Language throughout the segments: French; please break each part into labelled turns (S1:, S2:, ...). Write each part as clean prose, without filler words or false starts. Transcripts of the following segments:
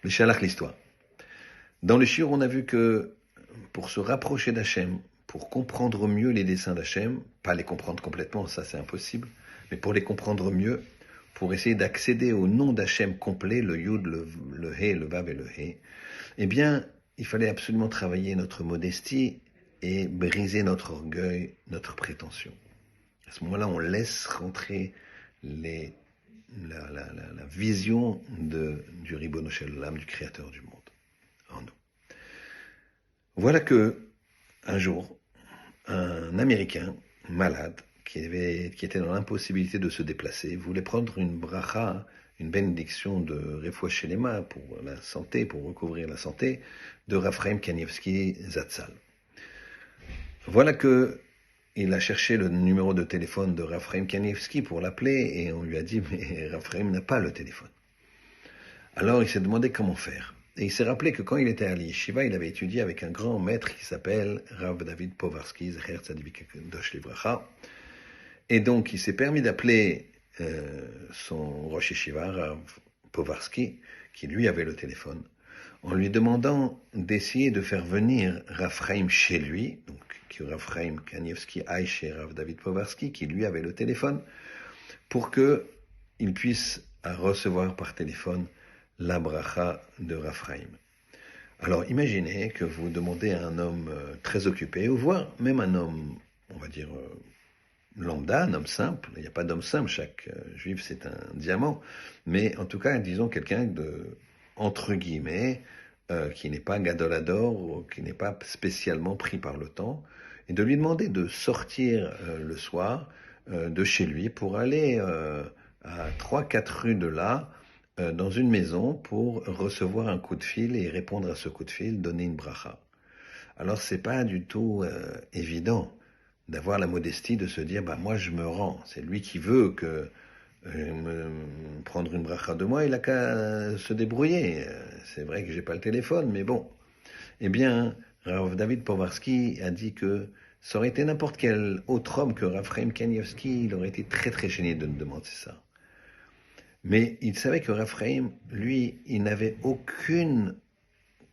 S1: Shalach l'histoire. Dans le shiur, on a vu que pour se rapprocher d'Hachem, pour comprendre mieux les desseins d'Hachem, pas les comprendre complètement, ça c'est impossible, mais pour les comprendre mieux, pour essayer d'accéder au nom d'Hachem complet, le Yud, le He, le Vav et le He, eh bien, il fallait absolument travailler notre modestie et briser notre orgueil, notre prétention. À ce moment-là, on laisse rentrer la vision du Ribono Shel Olam, du Créateur du monde, en nous. Voilà que, un jour, un Américain malade, qui était dans l'impossibilité de se déplacer, voulait prendre une bracha, une bénédiction de Refoua Shelema pour la santé, pour recouvrir la santé, de Raphaël Kanievski Zatzal. Voilà que il a cherché le numéro de téléphone de Raphaël Kanievski pour l'appeler et on lui a dit mais Raphaël n'a pas le téléphone. Alors il s'est demandé comment faire. Et il s'est rappelé que quand il était à l'Yeshiva, il avait étudié avec un grand maître qui s'appelle Rav David Povarsky, Zecher Tzaddik Kadosh Livracha. Et donc il s'est permis d'appeler son Rosh Yeshiva, Rav Povarsky, qui lui avait le téléphone, en lui demandant d'essayer de faire venir Raphaël chez lui, donc que Raphaël Kanievski aille chez Rav David Povarsky, qui lui avait le téléphone, pour qu'il puisse recevoir par téléphone la bracha de Raphaël. Alors imaginez que vous demandez à un homme très occupé, ou voire même un homme, on va dire, lambda, un homme simple, il n'y a pas d'homme simple, chaque juif c'est un diamant, mais en tout cas, disons quelqu'un de, entre guillemets, qui n'est pas gadolador, ou qui n'est pas spécialement pris par le temps, et de lui demander de sortir le soir de chez lui pour aller à 3-4 rues de là, dans une maison pour recevoir un coup de fil et répondre à ce coup de fil, donner une bracha. Alors c'est pas du tout évident d'avoir la modestie de se dire bah moi je me rends, c'est lui qui veut que prendre une bracha de moi, il a qu'à se débrouiller. C'est vrai que j'ai pas le téléphone, mais bon. Eh bien, Rav David Povarsky a dit que ça aurait été n'importe quel autre homme que Raphaël Kanievski, il aurait été très très gêné de me demander ça. Mais il savait que Raphaël, lui, il n'avait aucune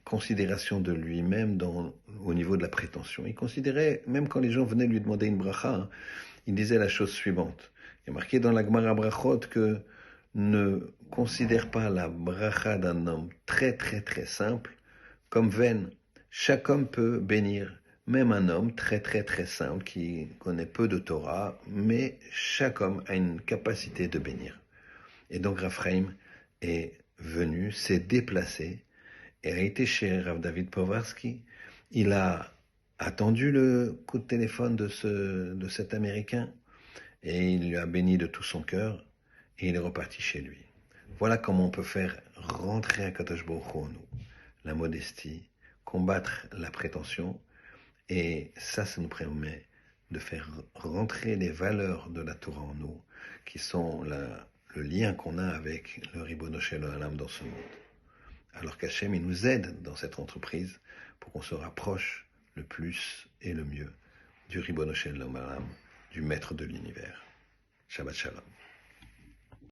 S1: considération de lui-même au niveau de la prétention. Il considérait, même quand les gens venaient lui demander une bracha, il disait la chose suivante. Il est marqué dans la Gemara Brachot que ne considère pas la bracha d'un homme très très très simple comme vaine. Chaque homme peut bénir, même un homme très très très simple qui connaît peu de Torah, mais chaque homme a une capacité de bénir. Et donc Raphaël est venu, s'est déplacé, et a été chez Rav David Povarsky. Il a attendu le coup de téléphone de cet Américain et il lui a béni de tout son cœur et il est reparti chez lui. Voilà comment on peut faire rentrer un Kadosh Baruch Hu en nous. La modestie, combattre la prétention et ça nous permet de faire rentrer les valeurs de la Torah en nous qui sont le lien qu'on a avec le Ribono Shel Olam dans ce monde. Alors qu'Hachem, il nous aide dans cette entreprise pour qu'on se rapproche le plus et le mieux du Ribono Shel Olam, du maître de l'univers. Shabbat Shalom.